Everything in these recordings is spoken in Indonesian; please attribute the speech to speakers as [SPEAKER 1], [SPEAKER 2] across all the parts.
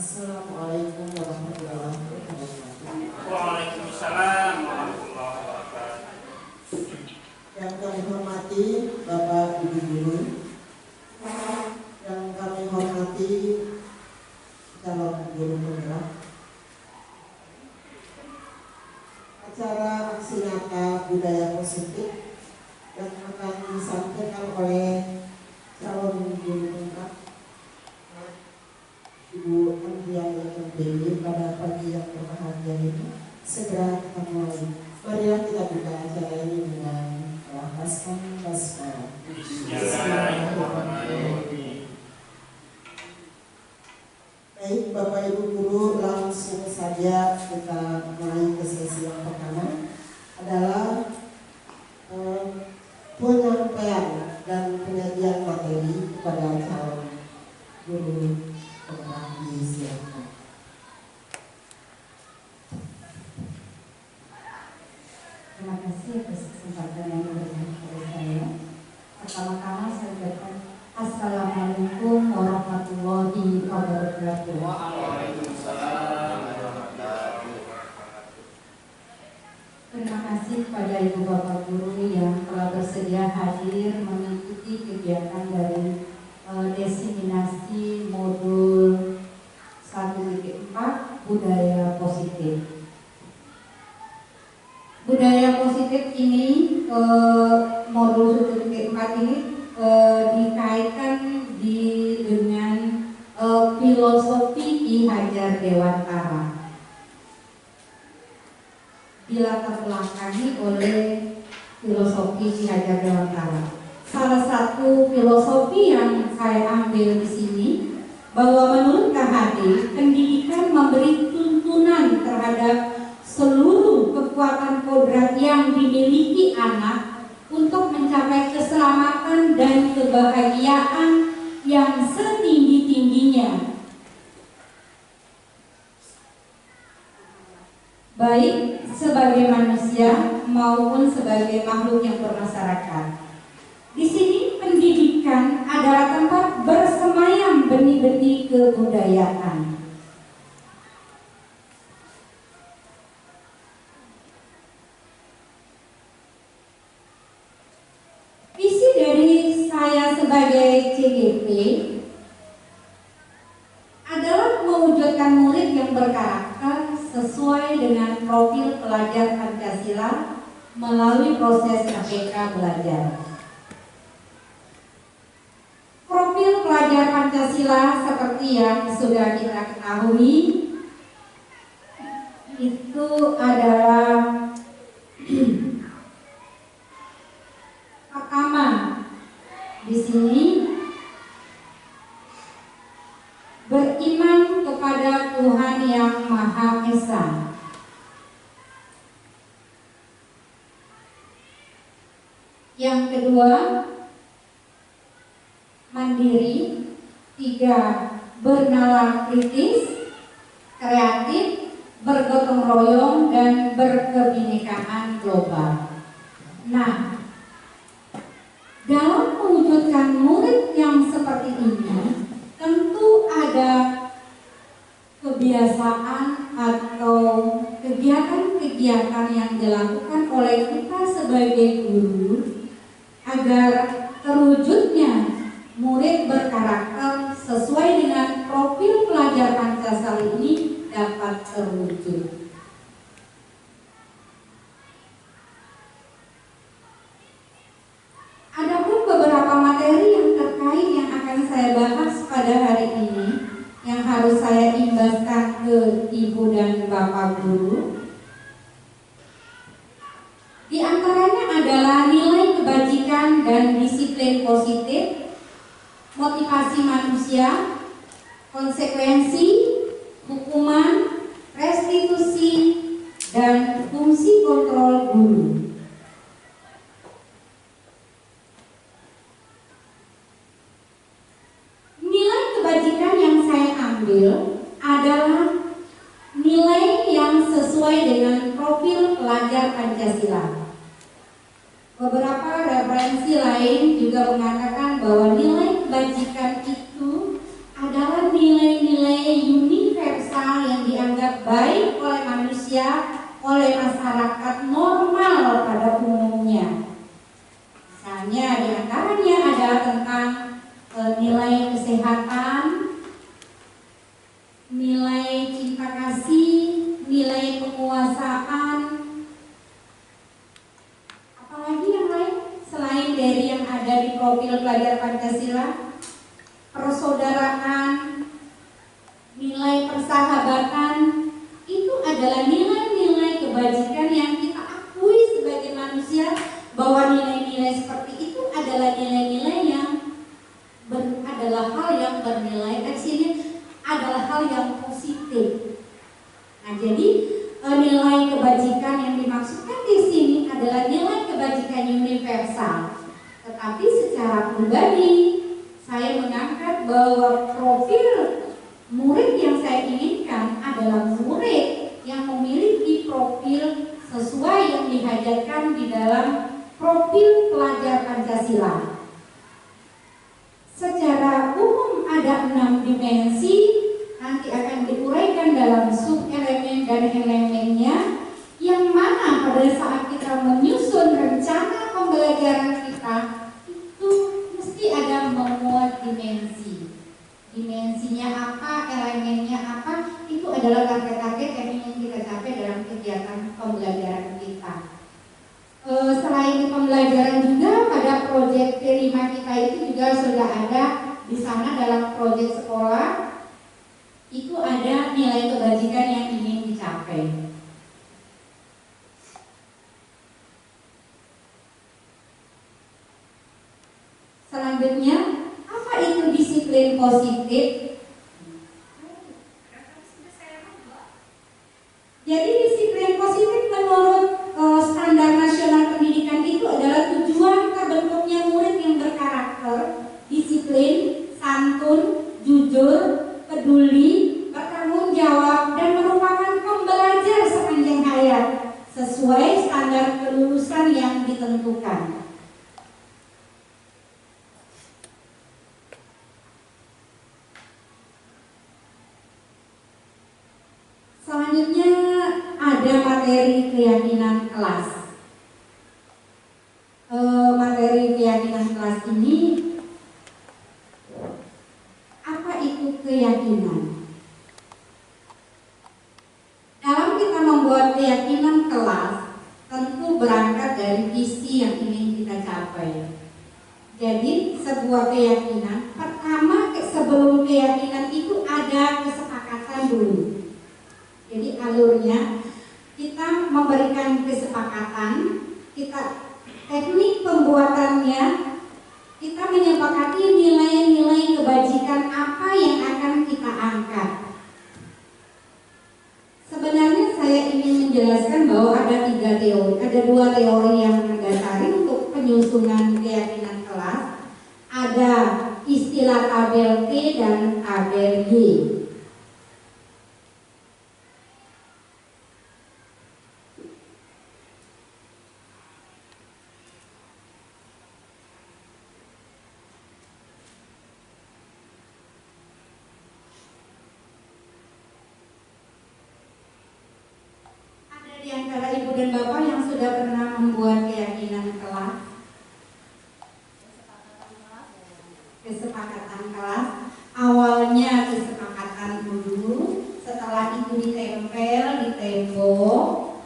[SPEAKER 1] Assalamualaikum warahmatullahi wabarakatuh.
[SPEAKER 2] Waalaikumsalam warahmatullahi wabarakatuh.
[SPEAKER 1] Yang kami hormati Bapak Ibu Guru, yang kami hormati calon guru penggerak, acara aksi nyata budaya positif yang akan disampaikan oleh calon guru penggerak Ibu Andriani MPD pada pagi yang berbahagia ini. Segera kita mulai. Marilah kita buka acara ini dengan melafazkan basmalah. Bismillahirrahmanirrahim. Baik Bapak Ibu Guru, langsung saja kita mulai ke sesi yang pertama adalah penyampaian dan penyajian materi kepada calon guru.
[SPEAKER 3] Terima kasih atas kesempatan yang diberikan kepada saya. Pertama-tama saya ucapkan Assalamualaikum warahmatullahi wabarakatuh.
[SPEAKER 2] Waalaikumsalam warahmatullahi wabarakatuh.
[SPEAKER 3] Terima kasih kepada Ibu Bapak Guru yang telah bersedia hadir mengikuti kegiatan dari desiminasi modul 1.4 budaya positif. Budaya positif ini modul 1.4 ini dikaitkan dengan filosofi Ki Hajar Dewantara. Dilatar belakangi oleh filosofi Ki Hajar Dewantara. Salah satu filosofi yang saya ambil di sini bahwa menurut KHD pendidikan memberi tuntunan terhadap seluruh kekuatan kodrat yang dimiliki anak untuk mencapai keselamatan dan kebahagiaan yang setinggi-tingginya, baik sebagai manusia maupun sebagai makhluk yang bermasyarakat. Di sini pendidikan adalah tempat bersemayam benih-benih kebudayaan. Visi dari saya sebagai CGP adalah mewujudkan murid yang berkarakter sesuai dengan profil pelajar Pancasila melalui proses APK belajar. Profil pelajar Pancasila seperti yang sudah kita ketahui itu adalah pertama di sini beriman kepada Tuhan yang Maha Esa. Yang kedua, mandiri. 3, bernalar kritis, kreatif, bergotong royong, dan berkebinekaan global. Nah, dalam mewujudkan murid yang seperti ini, tentu ada kebiasaan atau kegiatan-kegiatan yang dilakukan oleh kita sebagai guru agar terwujudnya murid berkarakter sesuai dengan profil pelajar Pancasila ini dapat terwujud. Adapun beberapa materi yang terkait yang akan saya bahas pada hari ini yang harus saya imbaskan ke Ibu dan Bapak Guru. Di antaranya adalah nilai kebajikan dan disiplin positif, motivasi manusia, konsekuensi, hukuman, restitusi, dan fungsi kontrol guru. Nilai kebajikan yang saya ambil adalah nilai yang sesuai dengan profil pelajar Pancasila. Beberapa referensi lain juga mengatakan bahwa nilai kebajikan itu adalah nilai-nilai universal hal yang positif. Nah, jadi nilai kebajikan yang dimaksudkan di sini adalah nilai kebajikan universal. Tetapi secara pribadi, saya mengangkat bahwa profil murid yang saya inginkan adalah murid yang memiliki profil sesuai yang dihajarkan di dalam profil pelajar Pancasila. Secara umum ada 6 dimensi, nanti akan diuraikan dalam sub-elemen dan elemennya, yang mana pada saat kita menyusun rencana pembelajaran kita itu mesti ada memuat dimensi. Dimensinya apa, elemennya apa, itu adalah target-target yang ingin kita capai dalam kegiatan pembelajaran kita. Selain pembelajaran juga pada proyek P5 kita itu juga sudah ada di sana dalam proyek sekolah itu ada nilai kebajikan yang ingin dicapai. Selanjutnya, apa itu disiplin positif? Jadi disiplin positif menurut standar nasional pendidikan itu adalah tujuan terbentuknya murid yang berkarakter, disiplin, santun, jujur, peduli, bertanggung jawab, dan merupakan pembelajar sepanjang hayat sesuai standar kelulusan yang ditentukan. Selanjutnya ada materi keyakinan kelas. Materi keyakinan kelas ini, apa itu keyakinan? Dalam kita membuat keyakinan kelas, tentu berangkat dari visi yang ingin kita capai. Jadi sebuah keyakinan, pertama sebelum keyakinan itu ada kesepakatan dulu. Jadi alurnya kita memberikan kesepakatan, kita teknik pembuatannya, kita menyepakati nilai-nilai kebajikan apa yang akan kita angkat. Sebenarnya saya ingin menjelaskan bahwa ada 3 teori, ada 2 teori yang mendasari untuk penyusunan keyakinan kelas. Ada istilah tabel T dan tabel Y. Di antara ibu dan bapak yang sudah pernah membuat keyakinan kelas, kesepakatan kelas, awalnya kesepakatan dulu, setelah itu ditempel di tembok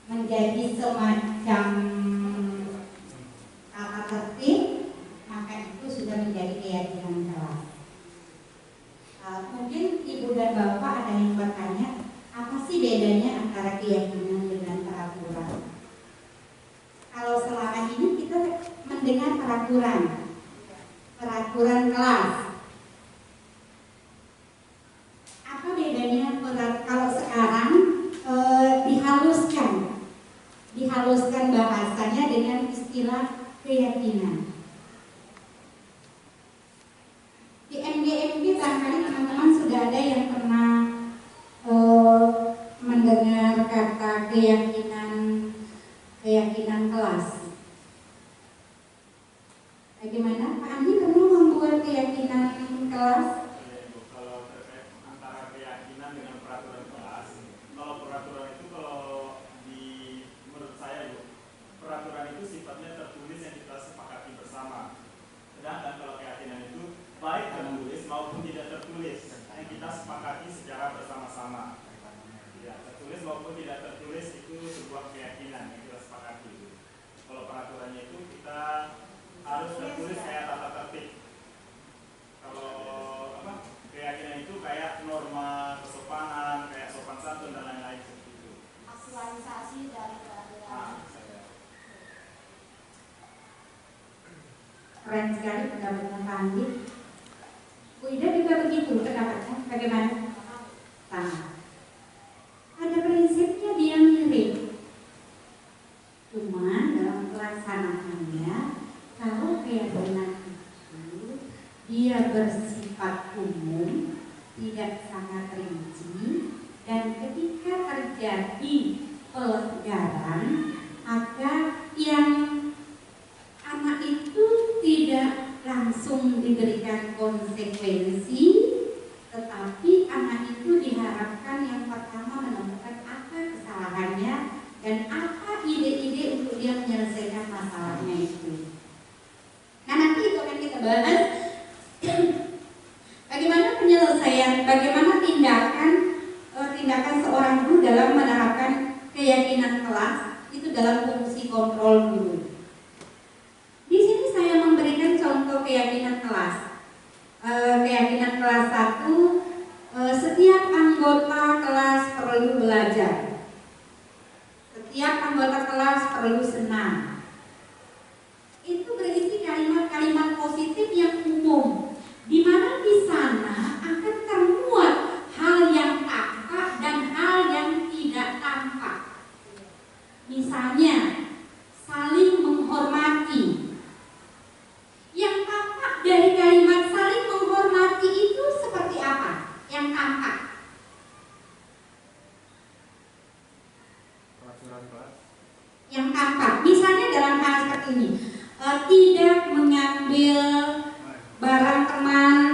[SPEAKER 3] menjadi semacam tata tertib, maka itu sudah menjadi keyakinan kelas. Mungkin ibu dan bapak ada yang bertanya, apa sih bedanya antara keyakinan dengan peraturan? Kalau selama ini kita mendengar peraturan kelas. Apa bedanya kalau sekarang dihaluskan bahasanya dengan istilah keyakinan. Di MGMG barangkali teman-teman sudah ada yang pernah mendengar kata keyakinan kelas. Bagaimana Pak Andi pernah membuat keyakinan kelas?
[SPEAKER 2] Kalau terkait antara keyakinan dengan peraturan kelas, kalau peraturan itu menurut saya peraturan itu sifatnya tertulis yang kita sepakati bersama. Sedangkan kalau keyakinan itu baik tertulis maupun tidak tertulis yang kita sepakati secara bersama-sama. Ya, tertulis maupun tidak tertulis itu sebuah keyakinan yang kita sepakati. Kalau peraturannya itu kita harus tertulis kayak tata tertib. Kalau keyakinan itu kayak norma kesopanan, kayak sopan santun dan lain-lain seperti itu.
[SPEAKER 4] Aktualisasi dari peraturan.
[SPEAKER 3] Keren sekali pendapatnya Pak Andi. Bu Ida juga begitu pendapatnya. Bagaimana? Sama. Ada prinsipnya dia mirip. Cuma dalam pelaksanaannya, kalau keyakinan itu dia bersifat umum, tidak sangat rinci, dan ketika terjadi pelanggaran, maka yang anak itu tidak langsung diberikan konsekuensi, tetapi anak itu diharapkan yang pertama menemukan apa kesalahannya dan apa ide-ide untuk dia menyelesaikan masalahnya itu. Nah, nanti itu akan kita bahas bagaimana penyelesaian, bagaimana tindakan seorang guru dalam menerapkan keyakinan kelas itu dalam fungsi kontrol guru. Di sini saya memberikan contoh keyakinan kelas. Keyakinan kelas 1, setiap anggota kelas perlu belajar. Setiap anggota kelas perlu senang. Itu berisi kalimat-kalimat positif yang umum, di mana di sana akan termuat hal yang tampak dan hal yang tidak tampak. Misalnya, saling menghormati. Yang tampak dari kalimat saling menghormati itu seperti apa? Yang tampak. Yang tampak, misalnya dalam hal seperti ini, tidak mengambil barang teman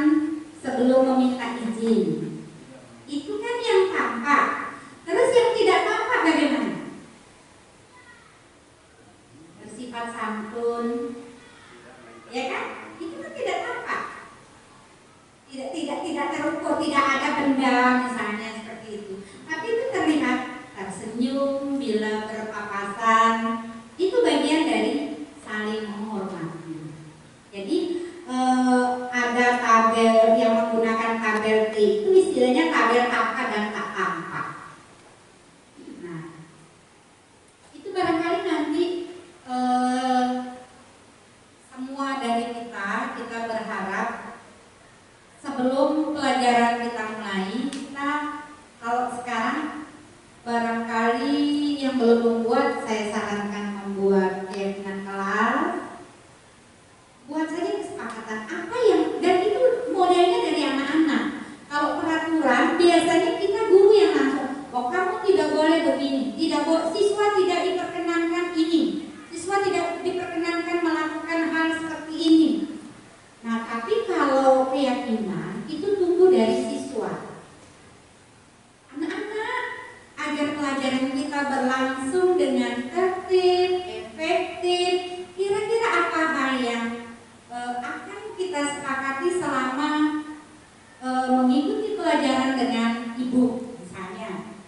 [SPEAKER 3] sebelum meminta izin. Itu kan yang tampak. Terus yang tidak tampak bagaimana? Bersifat santun, ya kan? Itu kan tidak tampak. Tidak terukur, tidak ada benda misalnya seperti itu. Tapi itu terlihat tersenyum bila berpapasan. Itu bagian dari saling menghormati. Jadi ada tabel yang menggunakan tabel T, itu istilahnya tabel tampak dan tak tampak. Nah, itu barangkali nanti semua dari kita berharap sebelum pelajaran kita mulai, kita kalau sekarang barangkali yang belum membuat, saya sarankan membuat keyakinan kelas. Buat saja kesepakatan apa yang, dan itu modelnya dari anak-anak. Kalau peraturan biasanya kita guru yang langsung, oh kamu tidak boleh begini, tidak boleh, siswa tidak diperkenankan ini, siswa tidak diperkenankan melakukan hal seperti ini. Nah, tapi kalau keyakinan itu tumbuh dari siswa. Anak-anak, agar pelajaran kita berlangsung dengan tertib, efektif, kira-kira apa hal yang akan kita sepakati selama mengikuti pelajaran dengan ibu, misalnya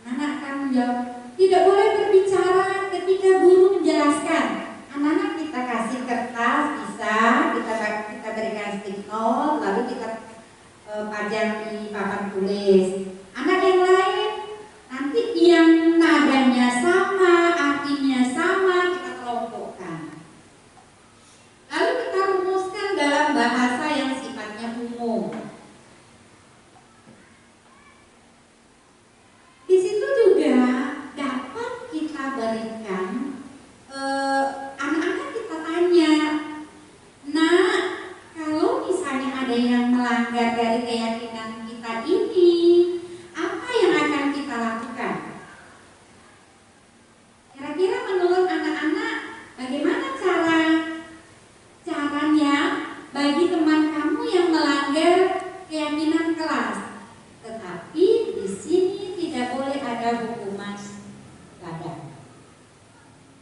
[SPEAKER 3] anak akan menjawab, tidak boleh berbicara ketika guru menjelaskan. Anak-anak kita kasih kertas, bisa kita berikan stick note, lalu kita pajang di papan tulis. Anak yang lain nanti yang nadanya sama, artinya sama, kita kelompokkan. Lalu kita rumuskan dalam bahasa yang sifatnya umum. Di situ juga dapat kita berikan anak-anak kita tanya, nah kalau misalnya ada yang melanggar dari keyakinan kita ini, apa yang akan kita lakukan? Kira-kira menurut anak-anak bagaimana caranya bagi teman kamu yang melanggar keyakinan kelas? Tetapi di sini tidak boleh ada hukuman badan.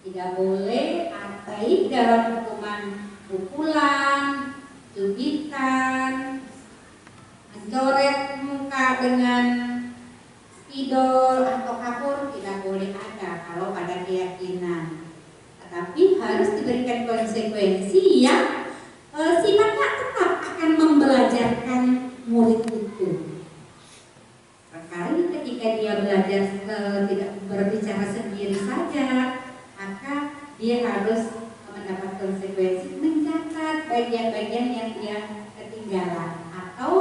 [SPEAKER 3] Tidak boleh baik dalam hukuman pukulan, cubitan, mencoret muka dengan spidol atau kapur, tidak boleh ada kalau pada keyakinan. Tetapi harus diberikan konsekuensi yang sifatnya tetap akan membelajarkan murid itu. Sekali ketika dia belajar tidak berbicara sendiri saja, maka dia harus mendapat konsekuensi mencatat bagian-bagian yang dia ketinggalan, atau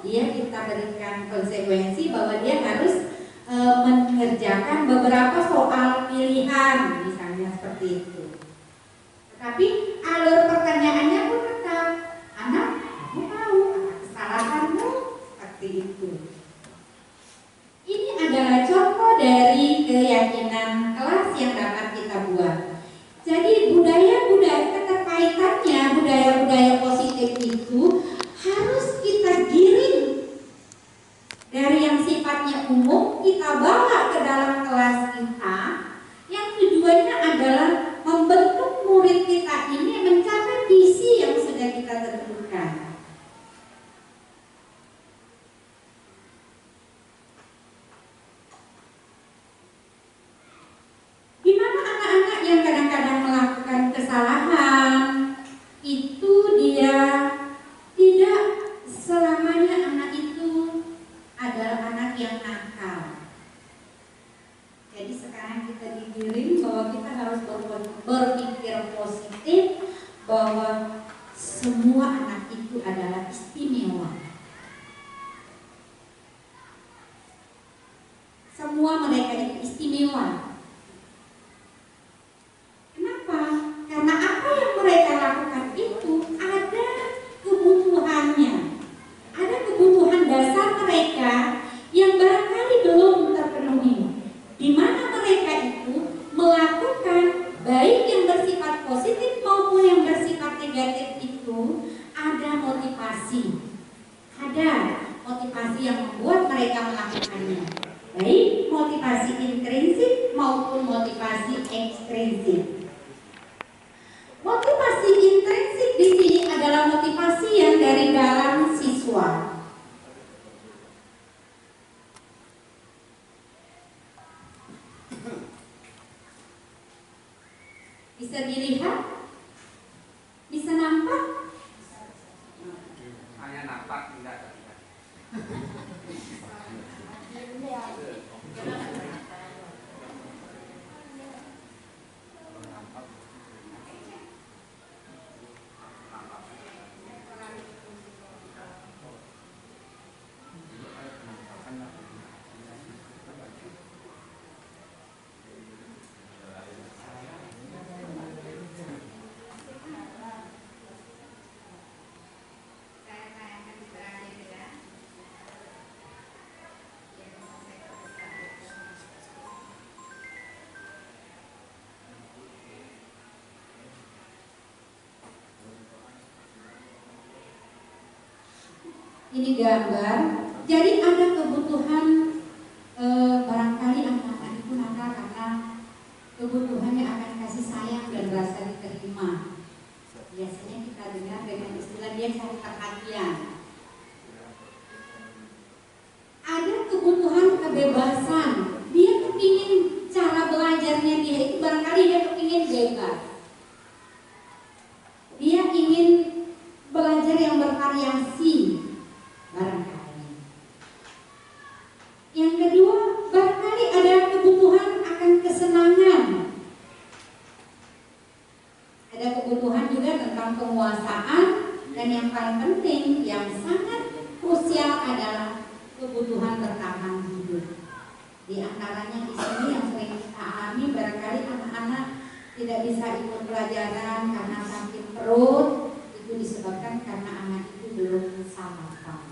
[SPEAKER 3] dia kita berikan konsekuensi bahwa dia harus mengerjakan beberapa soal pilihan, misalnya seperti itu. Tetapi alur pertanyaannya pun tetap, anak, kamu tahu apa kesalahanmu? Seperti itu. Ini adalah contoh dari keyakinan kelas yang dapat kita buat. Jadi budaya-budaya keterkaitannya, budaya-budaya positif itu harus kita giring dari yang sifatnya umum, kita bawa ke dalam kelas kita, yang tujuannya adalah membentuk murid kita ini mencapai visi yang sudah kita tentukan. Di mana anak-anak yang kadang-kadang melakukan kesalahan, itu dia tidak selamanya anak itu adalah anak yang nakal. Jadi sekarang kita digiring bahwa kita harus berpikir positif bahwa semua anak itu adalah istimewa. Semua mereka itu istimewa. Kenapa? Karena apa yang mereka lakukan itu ada kebutuhannya. Ada kebutuhan dasar mereka yang barangkali belum terpenuhi, di mana mereka itu melakukan baik yang bersifat positif maupun yang bersifat negatif itu ada motivasi yang membuat mereka melakukannya, baik motivasi intrinsik maupun motivasi ekstrinsik. Motivasi intrinsik di sini adalah motivasi yang dari dalam siswa. Bisa dilihat? Bisa nampak?
[SPEAKER 5] Hanya nampak, tidak terlihat.
[SPEAKER 3] Ini gambar. Jadi ada kebutuhan barangkali anak-anak itu nakal karena kebutuhannya akan kasih sayang dan rasa diterima. Biasanya kita dengar dengan istilah dia cari perhatian. Ada kebutuhan kebebasan. Dia kepingin cara belajarnya dia itu barangkali dia kepingin bebas. Dia ingin belajar yang bervariasi. Barangkali. Yang kedua, barangkali ada kebutuhan akan kesenangan. Ada kebutuhan juga tentang penguasaan, dan yang paling penting, yang sangat krusial adalah kebutuhan bertahan hidup. Di antaranya di sini yang sering kita alami, barangkali anak-anak tidak bisa ikut pelajaran karena sakit perut. Itu disebabkan karena anak itu belum sarapan.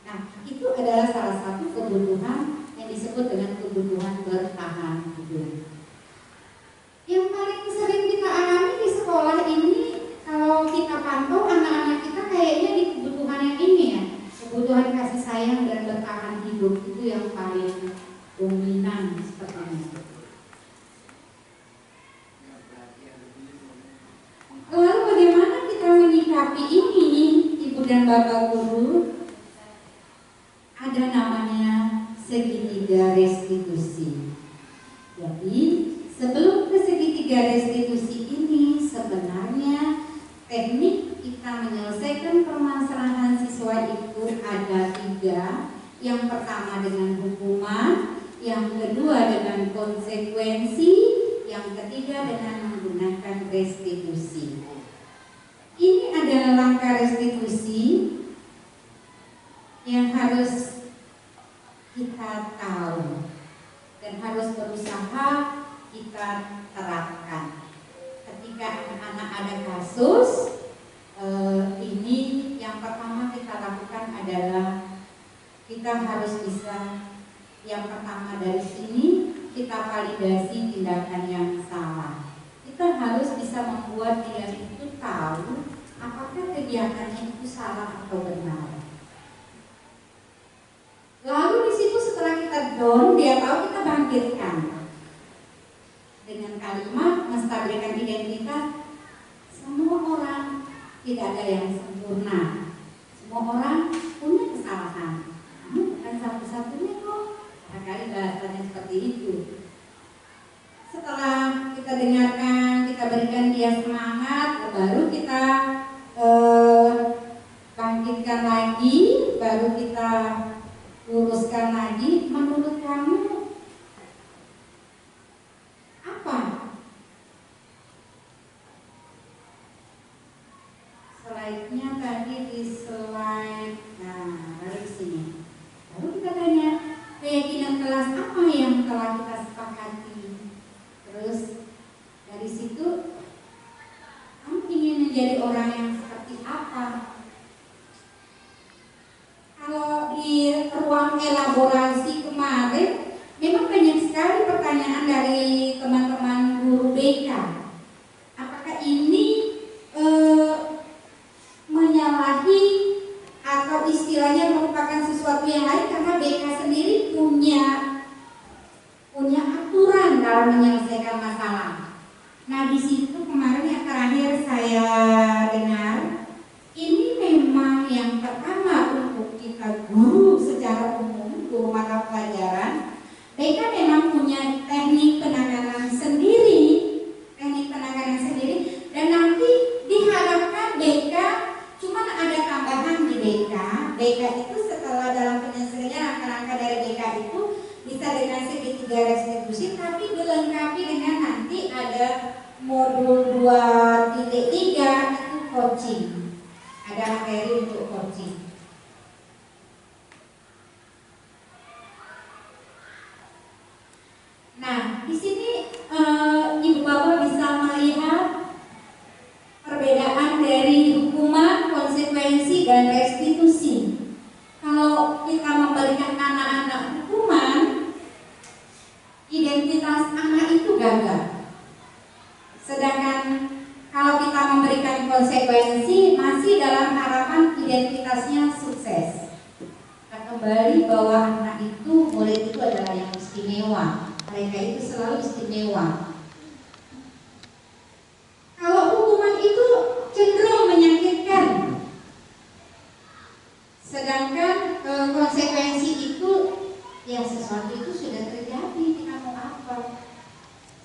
[SPEAKER 3] Nah, itu adalah salah satu kebutuhan yang disebut dengan kebutuhan bertahan hidup. Yang paling sering kita alami di sekolah ini, kalau kita pantau anak-anak kita kayaknya di kebutuhan yang ini ya, kebutuhan kasih sayang dan bertahan hidup itu yang paling dominan sepertinya. Lalu bagaimana kita menyikapi ini, Ibu dan Bapak Guru? Ada namanya segitiga restitusi. Jadi sebelum ke segitiga restitusi ini, sebenarnya teknik kita menyelesaikan permasalahan siswa itu ada 3. Yang pertama dengan hukuman, yang kedua dengan konsekuensi, yang ketiga dengan menggunakan restitusi. Ini adalah langkah restitusi. kita terapkan. Ketika anak-anak ada kasus, ini yang pertama kita lakukan adalah kita harus bisa, yang pertama dari sini kita validasi tindakan yang salah. Kita harus bisa membuat dia itu tahu apakah kegiatannya itu salah atau benar. Lalu di situ setelah kita down, dia tahu, kita bangkitkan dengan kalimat menstabilkan identitas. Semua orang tidak ada yang sempurna. Semua orang punya kesalahan. Kamu bukan satu-satunya kok. Kadang-kadang bahasanya seperti itu. Setelah kita dengarkan, kita berikan dia semangat, baru kita bangkitkan lagi, baru kita luruskan lagi. Menurut kamu apa? Slide-nya tadi di slide, nah baru di sini. Lalu kita tanya, keyakinan kelas apa yang telah kita sepakati? Terus dari situ, kamu ingin menjadi orang yang seperti apa? Kalau di ruang elaborasi kemarin, memang banyak sekali pertanyaan dari teman-teman guru BK. Apakah ini menyalahi atau istilahnya merupakan sesuatu yang lain, karena BK sendiri punya aturan dalam menyelesaikan masalah. Nah, di situ kemarin yang terakhir saya dengar, ini memang yang pertama untuk kita guru secara umum, guru mata pelajaran, BK memang punya teknik penanganan sendiri, dan nanti diharapkan BK, cuman ada tambahan di BK. BK itu setelah dalam penyelesaiannya rangka-rangka dari BK itu bisa dengan segitiga restitusi, tapi dilengkapi dengan nanti ada modul 2.3 itu coaching. Ada materi untuk coaching. Nah, di sini Ibu Bapak bisa melihat perbedaan dari hukuman, konsekuensi, dan restitusi. Kalau kita memberikan anak-anak hukuman, identitas anak itu gagal. Sedangkan kalau kita memberikan konsekuensi, masih dalam harapan identitasnya sukses. Kita kembali bahwa anak itu, murid itu adalah yang istimewa. Mereka itu selalu istimewa. Kalau hukuman itu cenderung menyakitkan, sedangkan konsekuensi itu ya sesuatu itu sudah terjadi, kita mau apa.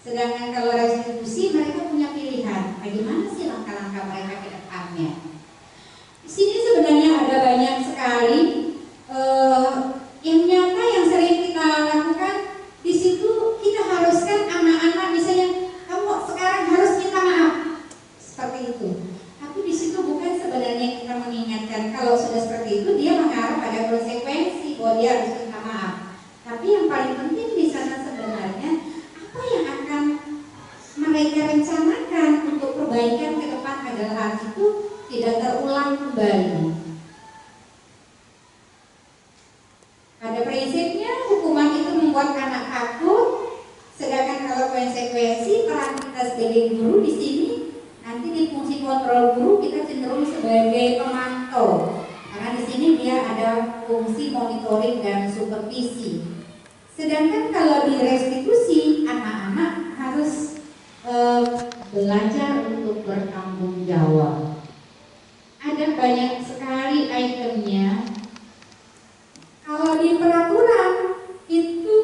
[SPEAKER 3] Sedangkan kalau restitusi, mereka punya pilihan bagaimana sih langkah-langkah mereka ke depannya. Di sini sebenarnya ada banyak sekali yang nyata yang sering kita lakukan. Di situ kita haruskan anak-anak, misalnya kamu sekarang harus minta maaf, seperti itu. Tapi di situ bukan sebenarnya kita mengingatkan. Kalau sudah seperti itu, dia mengarah pada konsekuensi bahwa dia harus minta maaf. Tapi yang paling penting di sana sebenarnya apa yang akan mereka rencanakan untuk perbaikan ke depan agar hal itu tidak terulang kembali. Pada prinsipnya hukuman itu membuat anak takut, sedangkan kalau konsekuensi, peran kita sebagai guru di sini nanti di fungsi kontrol guru kita cenderung sebagai pemantau, karena di sini dia ada fungsi monitoring dan supervisi. Sedangkan kalau di restitusi, anak-anak harus belajar untuk bertanggung jawab. Ada banyak sekali itemnya. Kalau di peraturan itu,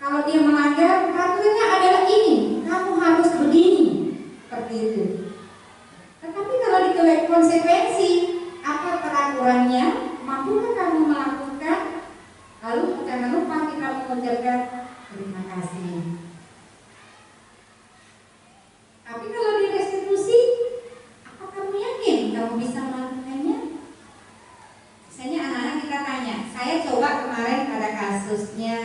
[SPEAKER 3] kalau dia melanggar, peraturannya adalah ini, kamu harus begini, seperti itu. Tetapi kalau di konsekuensi, apa peraturannya, mampukah kamu melakukan? Lalu jangan lupa kita mengucapkan terima kasih. Tapi kalau di restitusi, apa kamu yakin kamu bisa melakukannya? Misalnya anak-anak kita tanya, saya coba kemarin pada kasusnya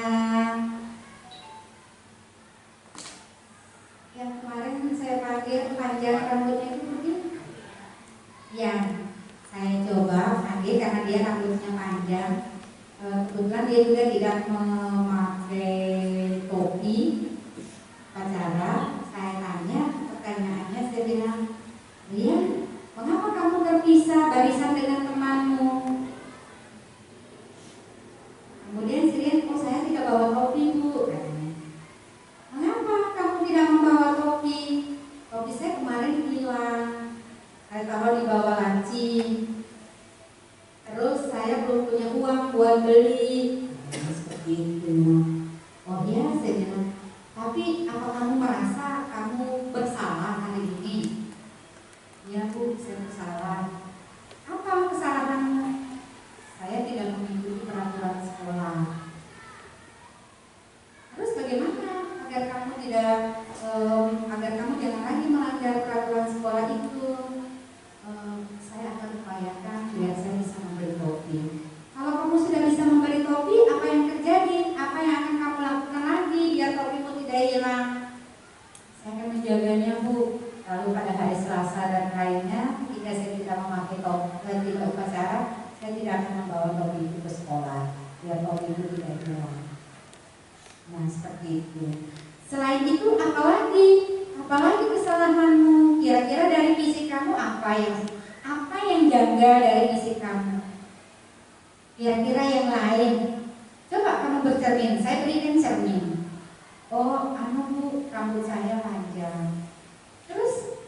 [SPEAKER 3] dia rambutnya panjang. Kebetulan dia juga tidak memakai topi upacara. Saya tanya, pertanyaannya saya bilang, Rian, mengapa kamu terpisah barisan dengan temanmu? Kemudian si Rian, oh saya tidak bawa topi bu, katanya. Mengapa kamu tidak membawa topi? Topi saya kemarin hilang, saya taruh di bawah laci. Terus saya belum punya uang buat beli. Seperti itu. Oh ya, saya bilang. Tapi apa kamu merasa kamu bersalah hari ini? Ya bu, saya bersalah. Apa kesalahanmu? Saya tidak mengikuti peraturan sekolah. Terus bagaimana agar kamu agar kamu jangan lagi melanggar peraturan sekolah itu? Saya akan upayakan biar saya bisa membeli topi. Kalau kamu sudah bisa membeli topi, apa yang terjadi? Apa yang akan kamu lakukan lagi biar topimu tidak hilang? Saya akan menjaganya bu. Lalu pada hari Selasa dan lainnya, ketika saya tidak memakai topi dan tidak upacara, saya tidak akan membawa topi itu ke sekolah biar topi itu tidak hilang. Nah seperti itu. Selain itu apalagi kesalahanmu? Kira-kira dari fisik kamu apa yang janggal dari fisik kamu? Kira-kira yang lain? Coba kamu bercermin. Saya berikan cermin. Oh, bu, rambut saya panjang. Terus,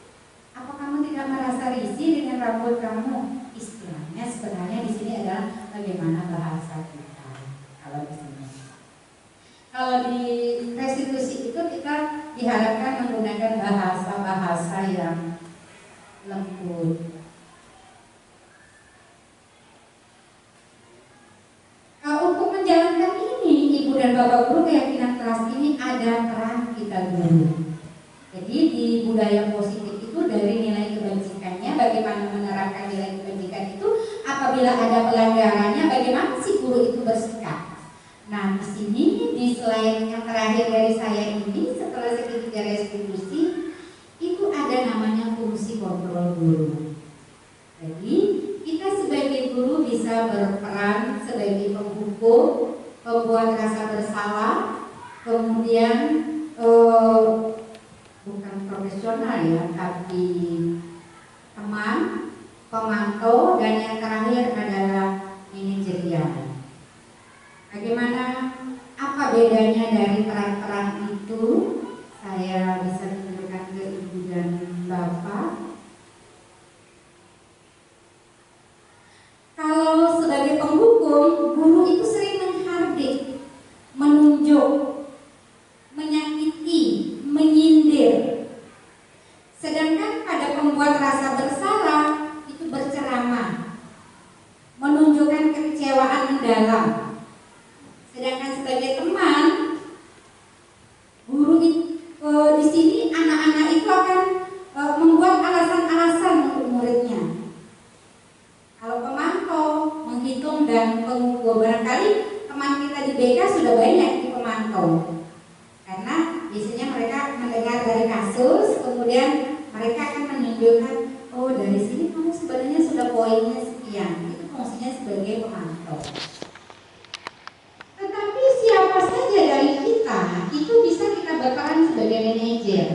[SPEAKER 3] apa kamu tidak merasa risih dengan rambut kamu? Istilahnya sebenarnya di sini adalah bagaimana bahasa kita. Kalau di sini, kalau di restitusi itu kita diharapkan menggunakan bahasa yang lembut. Untuk menjalankan ini, Ibu dan Bapak Guru, keyakinan keras ini ada peran kita guru. Jadi di budaya positif itu dari nilai kebajikannya, bagaimana menerapkan nilai kebajikan itu, apabila ada pelanggarannya, bagaimana si guru itu bersikap. Nah di sini di slide yang terakhir dari saya ini, setelah segitiga restitusi, itu ada namanya fungsi kontrol guru. Jadi kita sebagai guru bisa berperan sebagai penghukum, pembuat rasa bersalah, kemudian bukan profesional ya, tapi teman, pemantau, dan yang terakhir adalah manajerial. Bagaimana, apa bedanya dari peran-peran itu? Saya bisa tunjukkan ke Ibu dan Bapak. Kalau sebagai penghukum, guru itu sering menghardik, menunjuk, menyakiti, menyindir. Sedangkan pada pembuat rasa bersalah itu berceramah, menunjukkan kekecewaan mendalam. Sedangkan sebagai teman, guru di sini anak-anak itu akan membuat alasan-alasan untuk muridnya. Kalau pemantau, menghitung dan mengukur, barangkali teman kita di BK sudah banyak di pemantau. Karena biasanya mereka mendengar dari kasus, kemudian mereka akan menunjukkan, oh dari sini kamu sebenarnya sudah poinnya sekian. Itu fungsinya sebagai pemantau. Tetapi siapa saja dari kita itu bisa kita berperan sebagai manajer.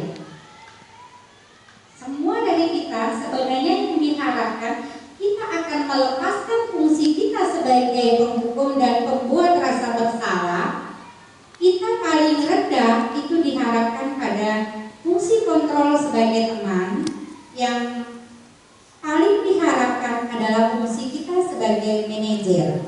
[SPEAKER 3] Semua dari kita sebenarnya yang diharapkan kita akan melepaskan fungsi kita sebagai penghukum dan pembuat rasa bersalah. Kita paling rendah itu diharapkan pada fungsi kontrol sebagai teman. Yang paling diharapkan adalah fungsi kita sebagai manajer.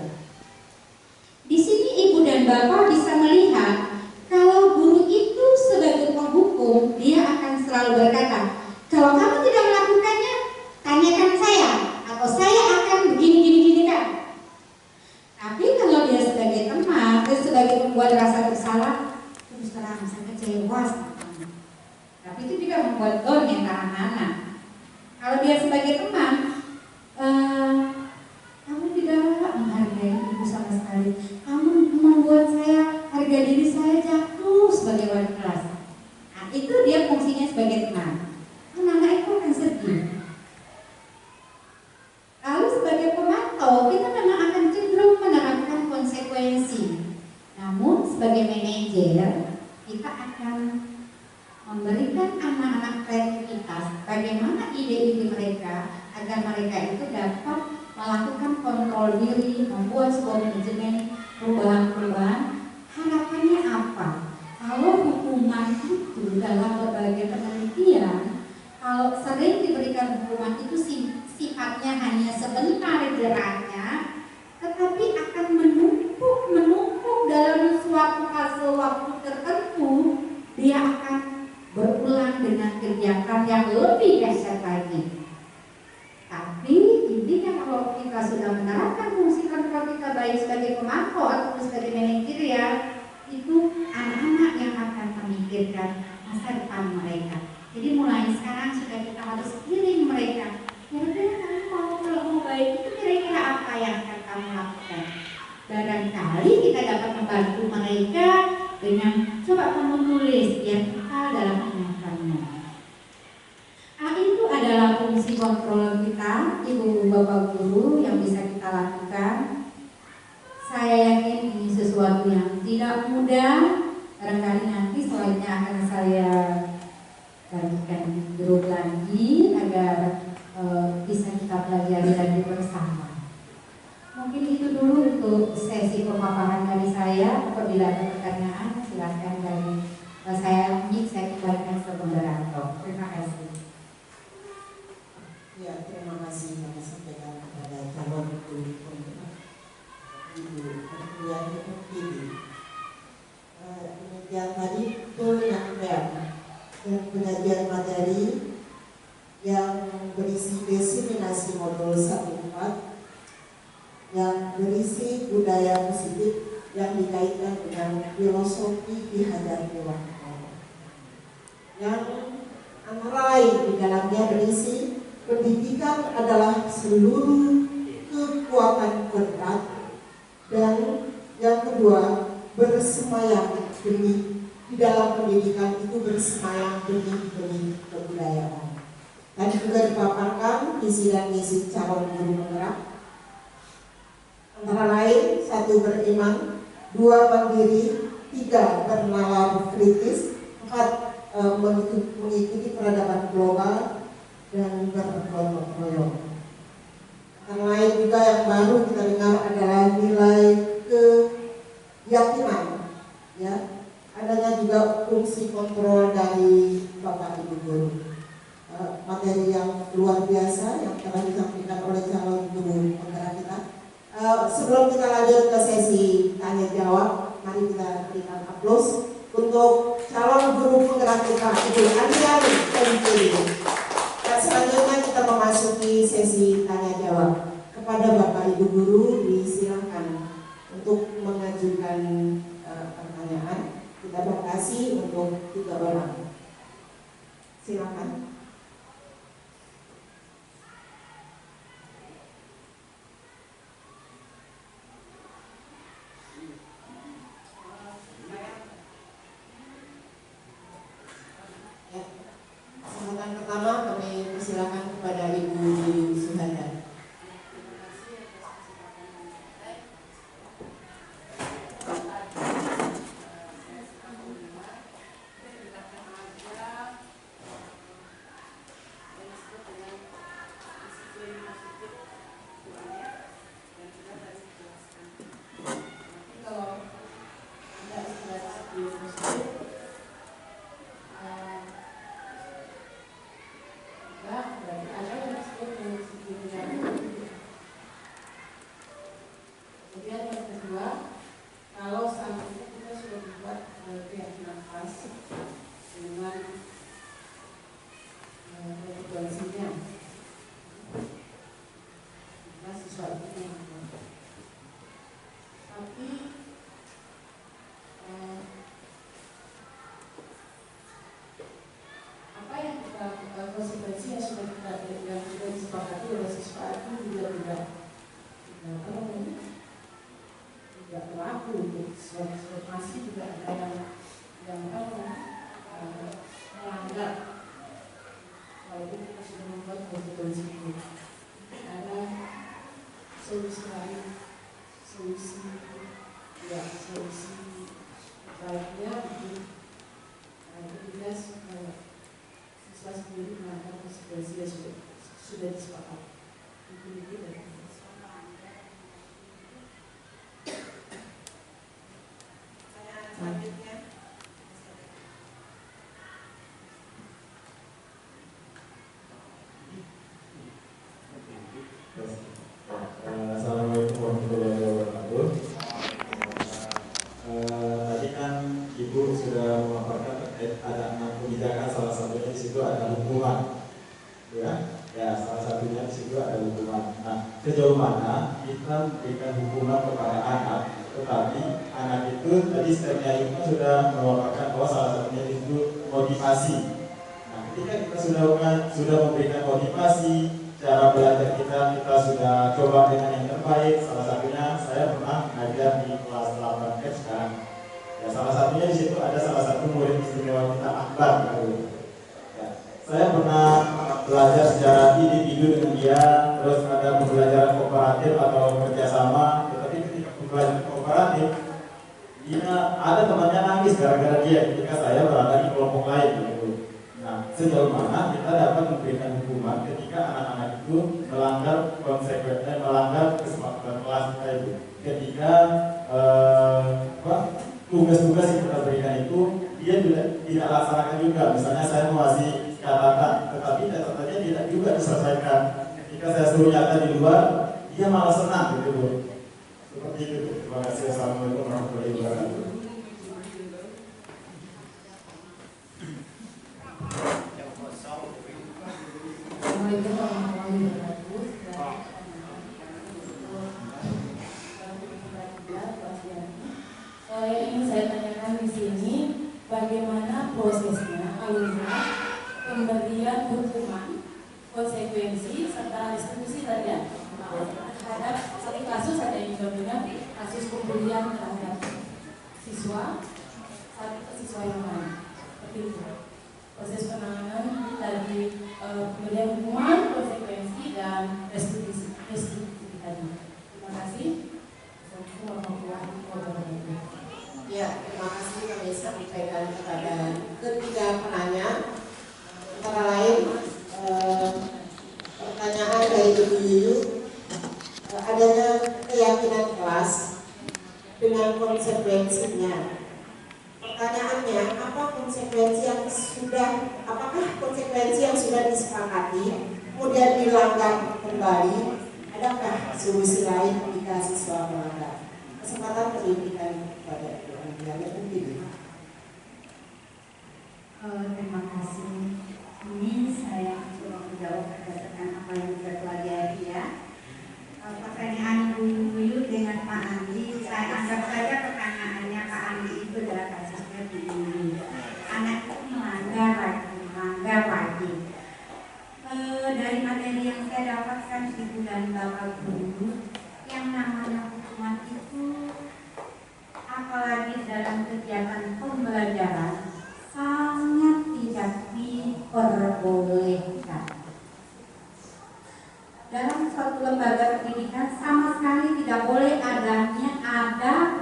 [SPEAKER 3] Di sini Ibu dan Bapak bisa melihat kalau guru itu sebagai penghukum, dia akan selalu berkata, kalau kamu tidak melakukannya, tanyakan saya, atau saya akan begini kan. Tapi kalau dia sebagai teman, dia sebagai pembuat rasa bersalah, terus terang saya kecewa. Tapi itu juga membuat down yang anak-anak. Kalau dia sebagai teman, kamu tidak menghargai ibu sama sekali. Kamu membuat saya harga diri saya jatuh sebagai wali kelas. Nah, itu dia fungsinya sebagai teman. Anak-anak itu akan sedih. Lalu sebagai pemantau, kita memang share, kita akan memberikan anak-anak kreativitas bagaimana ide-ide mereka agar mereka itu dapat melakukan kontrol diri, membuat sebuah manajemen perubahan-perubahan. Harapannya apa? Kalau hukuman itu dalam berbagai penelitian, kalau sering diberikan hukuman itu sifatnya hanya sebentar jeratnya, tetapi akan menumpuk dalam suatu fase waktu tertentu. Dia akan berulang dengan kegiatan yang lebih dahsyat lagi. Tapi intinya kalau kita sudah menerapkan fungsi kontrol kita baik sebagai pemantau atau sebagai manajerial, itu anak-anak yang akan memikirkan masa depan mereka. Jadi mulai sekarang sudah kita harus kirim mereka. Kira-kira kamu kalau mau baik itu kira-kira apa yang akan kamu lakukan? Barangkali kita dapat membantu mereka dengan coba kamu tulis biar kita dalam ingatannya. Itu adalah fungsi kontrol kita, ibu bapak guru yang bisa kita lakukan. Saya yakin ini sesuatu yang tidak mudah. Barangkali nanti selanjutnya akan saya bagikan grup lagi agar bisa kita pelajari lagi bersama. Mungkin itu dulu untuk sesi pemaparan dari saya. Apabila ada pertanyaan silakan dari saya kembalikan ke moderator. Terima kasih.
[SPEAKER 1] Ya, terima kasih kami sampaikan kepada calon guru Ibu Perkuliahan Terpilih. Demikian tadi penyampaian dan penyajian materi yang berisi diseminasi modul 1.4 yang berisi budaya positif yang dikaitkan dengan filosofi di hadapi waktu. Yang antara lain di dalamnya berisi pendidikan adalah seluruh kekuatan kodrat, dan yang kedua bersemayam demi di dalam pendidikan itu bersemayam demi kebudayaan. Tadi juga dipaparkan visi dan misi calon guru penggerak, antara lain 1 beriman, 2 mandiri, 3 bernalar kritis, 4 mengikuti peradaban global, dan berkelompok royong. Yang lain juga yang baru kita dengar adalah nilai keyakinan, ya. Adanya juga fungsi kontrol dari Bapak Ibu guru. Materi yang luar biasa yang telah disampaikan oleh calon guru penggerak kita. Sebelum kita lanjut ke sesi tanya jawab, mari kita berikan aplaus untuk calon guru penggerak kita, Ibu Andriani Terpilih. Dan selanjutnya kita memasuki sesi tanya jawab. Kepada Bapak Ibu guru disilakan untuk mengajukan pertanyaan. Kita batasi untuk 3 orang. Silakan. Kesempatan pertama kami persilakan kepada Ibu Suhanda. Konsekuensi yang sudah disepakati oleh siswa itu juga tidak berlaku untuk masih juga ada yang melanggar walaupun kita sudah membuat konsekuensi itu. Ada solusi lain, solusi baiknya ketika siswa sendiri melakukan konsekuensi yang sudah disepakati. Itu dari selanjutnya.
[SPEAKER 6] Assalamualaikum warahmatullahi wabarakatuh. Tadi kan Ibu sudah memaparkan terkait ada 6 kebijakan, salah satunya di situ ada hukuman, ya salah satunya di situ ada hukuman. Nah, sejauh mana kita memberikan hukuman kepada anak, tetapi anak itu tadi stepnya Ibu sudah memaparkan bahwa salah satunya itu motivasi. Nah, ketika kita sudah memberikan motivasi, cara belajar kita sudah coba dengan yang terbaik. Salah satunya saya pernah mengajar di kelas 8F sekarang. Ya, salah satunya di situ ada salah satu murid istimewa kita, Akbar. Ya, saya pernah belajar secara individu dengan dia, terus ada pembelajaran kooperatif atau kerjasama. Tetapi ketika pembelajaran kooperatif, dia ada temannya nangis gara-gara dia ketika saya berada di kelompok lain. Gitu. Nah, sejauh mana kita dapat memberikan hukuman ketika anak-anak itu melanggar konsekuensi, melanggar kesepakatan kelas kita itu. Ketika tugas-tugas yang kita berikan itu dia tidak laksanakan juga. Misalnya saya mau kasih catatan, tetapi catatannya tidak juga diselesaikan. Ketika saya suruh nyata di luar, dia malah senang gitu. Seperti itu. Terima kasih. Assalamualaikum warahmatullahi wabarakatuh.
[SPEAKER 1] Assalamualaikum warahmatullahi wabarakatuh.
[SPEAKER 7] Yang ingin saya tanyakan di sini, bagaimana prosesnya alurnya pemberian hukuman, konsekuensi serta restitusi tadi ya terhadap satu kasus, ada yang juga kasus pembulian terhadap siswa, satu siswa yang lain, seperti itu. Proses penanganan tadi pemberian hukuman, konsekuensi dan restitusi tadi. Terima kasih. Assalamualaikum warahmatullahi wabarakatuh.
[SPEAKER 1] Ya, terima kasih kami sampaikan kepada ketiga penanya. Antara lain pertanyaan dari Ibu Yuyu, adanya keyakinan kelas dengan konsekuensinya. Pertanyaannya, apakah konsekuensi yang sudah disepakati kemudian dilanggar kembali? Adakah solusi lain jika siswa melanggar? Kesempatan pendidikan kepada Ibu Andriana mungkin.
[SPEAKER 8] Terima kasih. Ini saya coba menjawab berdasarkan apa yang sudah pelajari ya. Pertanyaan Bu Yuyu dengan Pak Andi, saya anggap saja pertanyaannya Pak Andi itu adalah kasusnya Bu Yuyu. Anak itu melanggar lagi. Dari materi yang saya dapatkan Ibu dan Bapak Guru, yang namanya hukuman itu apalagi dalam kegiatan pembelajaran sangat tidak diperbolehkan. Dalam suatu lembaga pendidikan sama sekali tidak boleh ada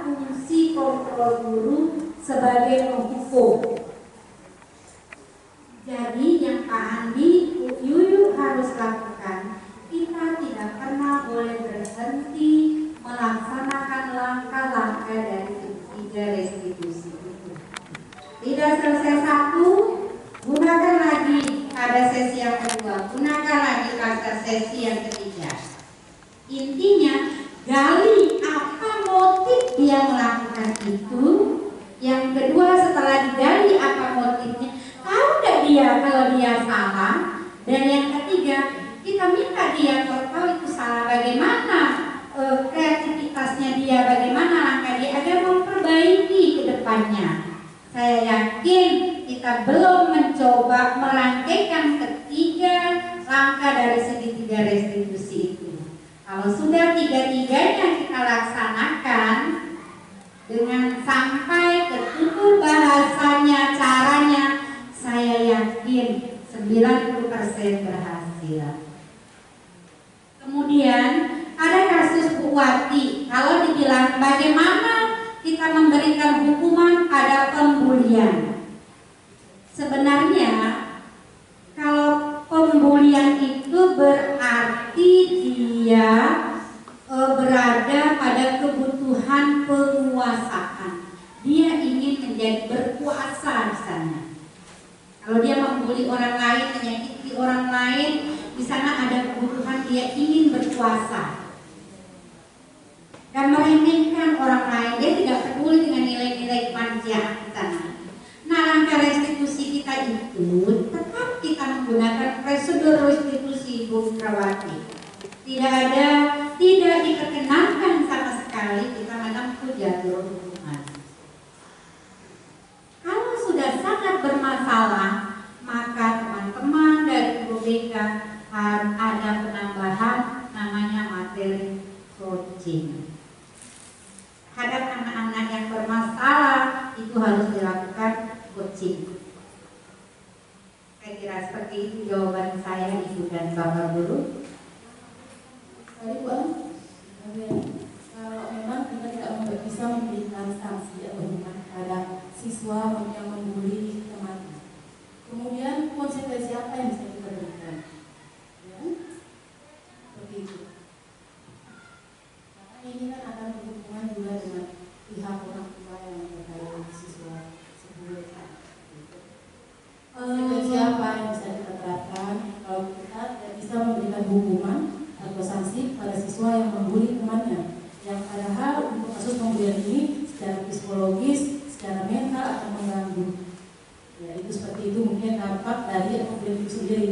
[SPEAKER 8] fungsi kontrol guru sebagai penghukum. Jadi yang Pak Andi, Bu Yuyu harus lakukan, kita tidak pernah boleh berhenti melaksanakan langkah-langkah dari 3 restitusi itu. Tidak selesai satu, gunakan lagi pada sesi yang kedua, gunakan lagi pada sesi yang ketiga. Intinya, gali apa motif dia melakukan itu. Yang kedua, setelah digali apa motifnya, tahu tidak dia kalau dia salah. Dan yang ketiga, kita minta dia kalau tahu itu salah, bagaimana kreativitasnya dia, bagaimana langkah dia agar memperbaiki ke depannya. Saya yakin kita belum mencoba merangkaikan ketiga langkah dari segi 3 restitusi itu. Kalau sudah 3-tiganya kita laksanakan dengan sampai ke tutur bahasanya, caranya, saya yakin 90% berhasil. Kemudian ada kasus Bu Wati. Kalau dibilang bagaimana kita kita memberikan hukuman pada pembulian. Sebenarnya kalau pembulian itu berarti dia berada pada kebutuhan penguasaan. Dia ingin menjadi berkuasa di sana. Kalau dia membuli orang lain, menyakiti orang lain, di sana ada kebutuhan dia ingin berkuasa dan meremehkan orang lain. Dia tidak peduli dengan nilai-nilai kemanusiaan di sana. Nah, langkah restitusi kita itu tetap kita menggunakan prosedur restitusi Ibu Indrawati. Tidak diperkenankan sama sekali kita menempuh jalur hukuman. Kalau sudah sangat bermasalah, maka teman-teman dari BK ada penambahan namanya materi coaching. Terhadap anak-anak yang bermasalah itu harus dilakukan coaching. Saya kira seperti itu jawaban saya, Ibu dan Bapak Guru.
[SPEAKER 7] Sorry Bu, kalau memang kita tidak bisa memberikan sanksi atau hukuman terhadap siswa yang membuli temannya, kemudian konsekuensi apa yang bisa kita berikan? Ya, seperti itu. Karena ini kan akan berhubungan juga dengan pihak orang tua yang terkait siswa sebelum konsekuensi apa yang bisa kita terapkan kalau kita tidak bisa memberikan hukuman atau sanksi pada siswa yang membuli temannya, yang padahal untuk kasus pembulian ini secara psikologis, secara mental akan mengganggu. Ya, itu seperti itu mungkin dampak dari pembulian itu sendiri.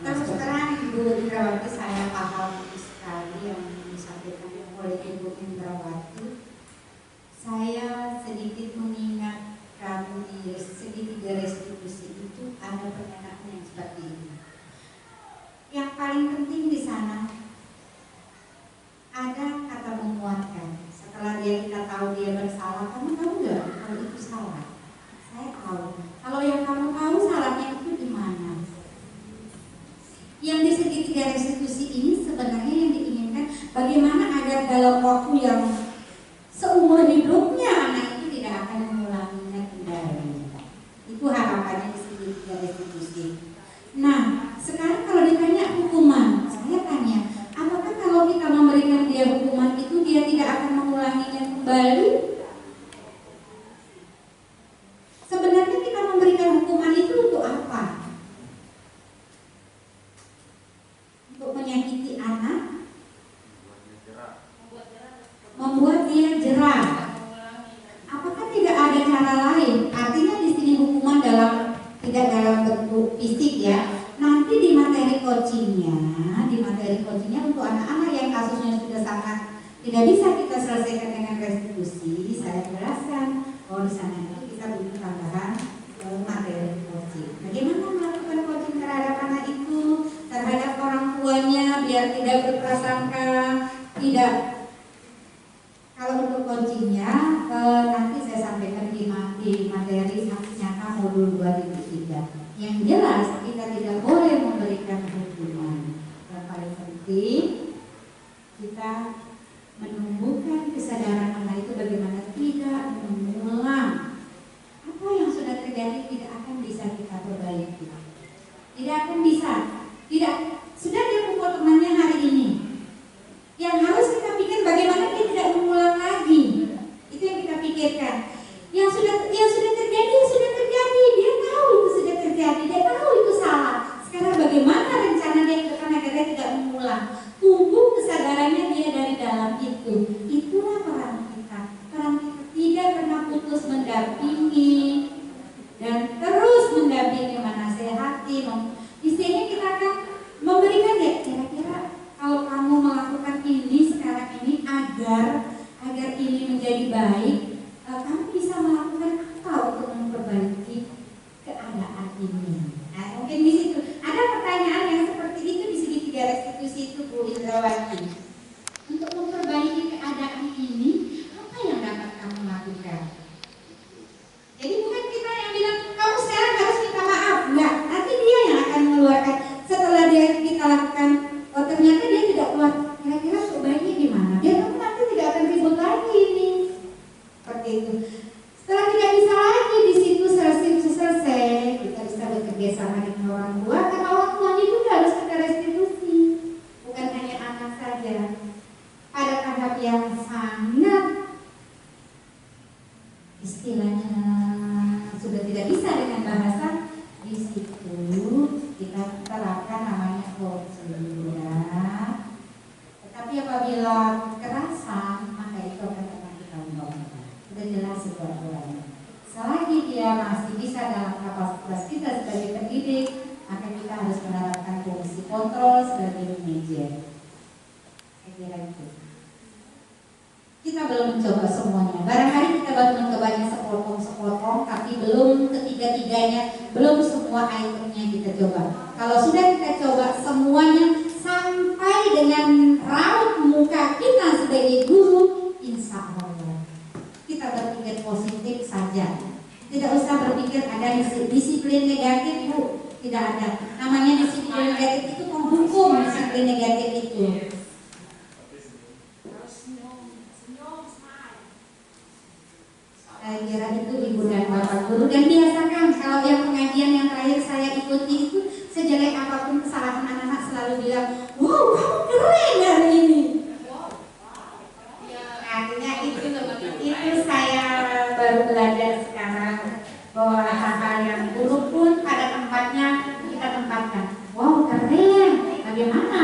[SPEAKER 8] Terus terang Ibu Indrawati, saya paham sekali yang disampaikan oleh Ibu Indrawati. Saya sedikit mengingatkan di segitiga restitusi itu ada pernyataan yang seperti ini. Yang paling penting di sana ada kata menguatkan. Setelah kita tahu dia bersalah, kamu tahu nggak kalau itu salah? Saya tahu. Kalau yang kamu tahu salahnya itu di mana? Yang di segitiga restitusi ini sebenarnya yang diinginkan bagaimana agar dalam waktu yang seumur hidupnya anak itu tidak akan mengulanginya kembali. Itu harapannya di segitiga restitusi. Nah, sekarang kalau ditanya hukuman, saya tanya, apakah kalau kita memberikan dia hukuman itu dia tidak akan mengulanginya kembali? Sebenarnya kita memberikan hukuman itu untuk apa? Untuk menyakiti anak? Membuat dia jerah. Apakah tidak ada cara lain? Artinya di sini hukuman tidak dalam bentuk fisik ya. Nanti di materi coachingnya untuk anak-anak yang kasusnya sudah sangat tidak bisa kita selesaikan dengan restitusi, saya jelaskan bahwa di sana itu kita butuh tambahan materi coaching. Bagaimana melakukan coaching terhadap anak itu, terhadap orang tuanya biar tidak berprasangka, tidak. Kalau untuk coachingnya nanti saya sampaikan di materi saksi nyata modul 2.3. Yang jelas kita tidak boleh memberikan hukuman. Yang paling penting kita menumbuhkan kesadaran anak itu bagaimana tidak mengulang apa yang sudah terjadi. Tidak akan bisa kita perbaiki. Tidak akan bisa. Tidak. Sudah dia pukul temannya hari ini. Yang harus kita pikir bagaimana dia tidak mengulang lagi. Itu yang kita pikirkan. Yang sudah terjadi, sudah terjadi. Dia tahu itu sudah terjadi. Dia tahu itu salah. Sekarang bagaimana rencana dia ke depan agar dia tidak mengulang. Tumbuh kesadarannya dia dari dalam itu. Itulah peran kita. Peran kita tidak pernah putus mendampingi dan terus mendampingi, menasehati. Di sini kita akan memberikan ya kira-kira kalau kamu melakukan ini sekarang ini agar ini menjadi baik, kamu bisa melakukan apa untuk memperbaiki keadaan ini. Nah, mungkin di situ ada pertanyaan yang seperti itu di segitiga restitusi itu Bu Indrawati. Untuk memperbaiki keadaan ini, apa yang dapat kamu lakukan? Jadi bukan kita yang bilang kamu sekarang harus minta maaf, enggak. Nanti dia yang akan mengeluarkan. Setelah dia kita lakukan, oh ternyata dia tidak kuat. Kira-kira untuk baiknya gimana? Biar kamu nanti tidak akan ribut lagi ini.
[SPEAKER 3] yang sangat istilahnya sudah tidak bisa dengan bahasa. Di situ kita terapkan namanya prosedur. Tetapi apabila kekerasan, maka itu akan tetap kita undang-undang. Sudah jelas itu aturannya. Selagi dia masih bisa dalam kapasitas kita sebagai pendidik, maka kita harus menerapkan fungsi kontrol sebagai manajer. Saya kira itu. Kita belum mencoba semuanya. Barangkali kita baru mencobanya sepotong-sepotong, tapi belum ketiga-tiganya, belum semua itemnya kita coba. Kalau sudah kita coba semuanya sampai dengan raut muka kita sebagai guru, insya Allah kita berpikir positif saja. Tidak usah berpikir ada disiplin negatif, Bu. Tidak ada. Namanya disiplin negatif itu menghukum disiplin negatif itu. Saya kira itu Ibu dan Bapak Guru, dan biasakan kalau yang pengajian yang terakhir saya ikuti itu, sejelek apapun kesalahan anak-anak selalu bilang, wow, kamu keren hari ini. Artinya itu saya baru belajar sekarang bahwa hal-hal yang buruk pun pada tempatnya kita tempatkan. Wow, keren. Bagaimana?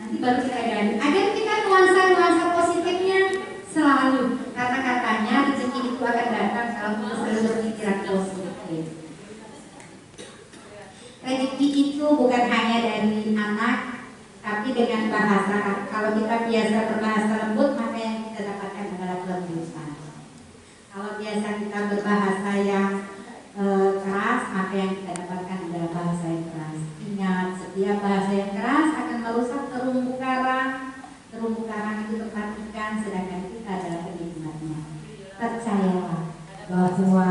[SPEAKER 3] Nanti baru kita gali. Agar kita nuansa-nuansa positifnya selalu. Karena katanya rezeki itu akan datang kalau kita selalu berpikiran positif. Rezeki itu bukan hanya dari anak, tapi dengan bahasa. Kalau kita biasa berbahasa lembut, maka yang kita dapatkan adalah kelembutan. Kalau biasa kita berbahasa yang keras, maka yang kita dapatkan adalah bahasa yang keras. Ingat, setiap bahasa yang keras akan merusak terumbu karang. Terumbu karang itu tempat ikan, sedangkan kita adalah penikmatnya. Percayalah bahwa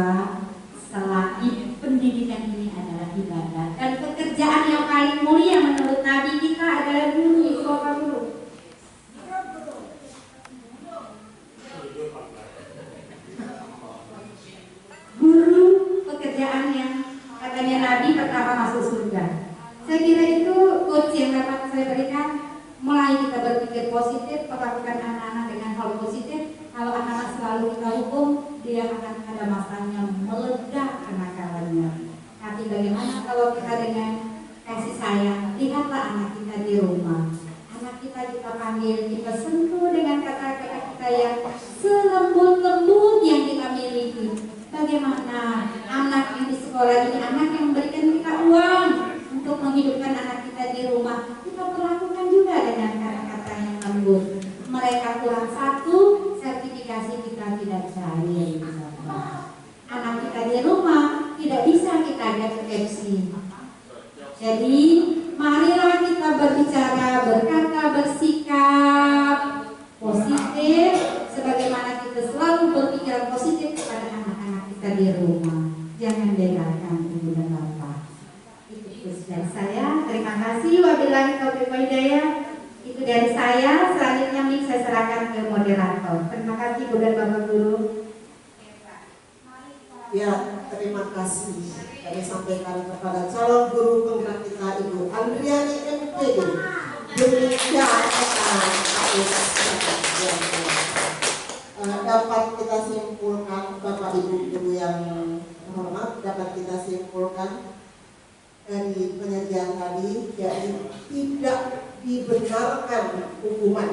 [SPEAKER 3] selagi pendidikan ini adalah ibadah, dan pekerjaan yang paling mulia menurut Nabi kita adalah guru, seorang guru. Guru pekerjaan yang katanya Nabi pertama masuk surga. Saya kira itu quotes yang dapat saya berikan. Mulai kita berpikir positif, perlakukan anak-anak dengan hal positif. Kalau anak-anak selalu kita hukum, dia akan ada masanya meledak kenakalannya. Tapi bagaimana kalau kita dengan kasih sayang? Lihatlah anak kita di rumah. Anak kita panggil, kita sentuh dengan kata-kata kita yang selembut-lembut yang kita miliki. Bagaimana anak yang di sekolah ini, anak yang memberikan kita uang untuk menghidupkan anak kita di rumah, kita perlakukan juga dengan kata-kata yang lembut. Mereka kurang satu, sertifikasi kita tidak cair. Anak kita di rumah tidak bisa kita ajak ke KFC. Jadi marilah kita berbicara, berkata, bersikap positif, sebagaimana kita selalu berpikiran positif kepada anak-anak kita di rumah. Jangan bedakan ibu dan bapak. Itu dari saya. Terima kasih. Wabillahi taufiq wal hidayah. Itu dari saya. Selanjutnya saya serahkan ke moderator. Terima kasih ibu dan bapak guru.
[SPEAKER 1] Ya, terima kasih. Kami sampaikan kepada calon guru penggerak kita Ibu Andriani MPD. Demikian dapat kita simpulkan, Bapak Ibu Guru yang hormat, dapat kita simpulkan dari penyajian tadi, yaitu tidak dibenarkan hukuman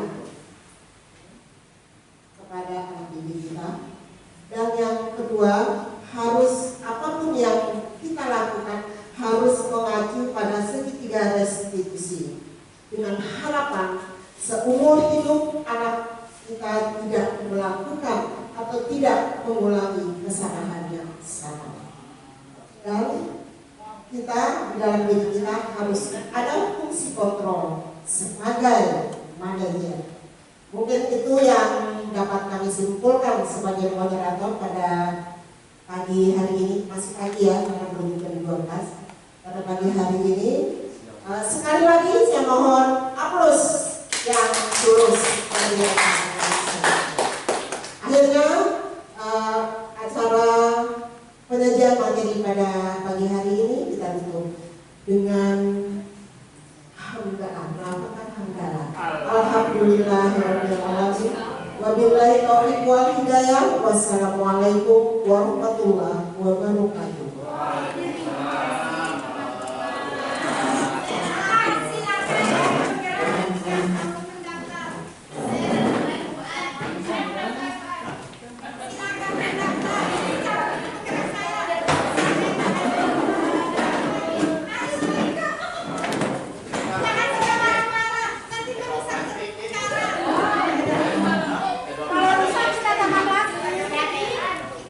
[SPEAKER 1] kepada anak didik kita. Dan yang kedua, harus apapun yang kita lakukan harus mengacu pada segitiga restitusi, dengan harapan seumur hidup anak kita tidak melakukan atau tidak mengulangi kesalahan yang sama. Dan kita di dalam diri kita harus ada fungsi kontrol sebagai manajer. Mungkin itu yang dapat kami simpulkan sebagai moderator pada pagi hari ini. Masih pagi ya, karena belum jam 12. Pada pagi hari ini sekali lagi saya mohon aplaus yang tulus. Akhirnya acara penyajian materi pada pagi hari ini kita tutup dengan hamdalah. Alhamdulillah. Alhamdulillahirabbil alamin. Wabillahi taufiq wal hidayah. Wassalamualaikum warahmatullahi wabarakatuh.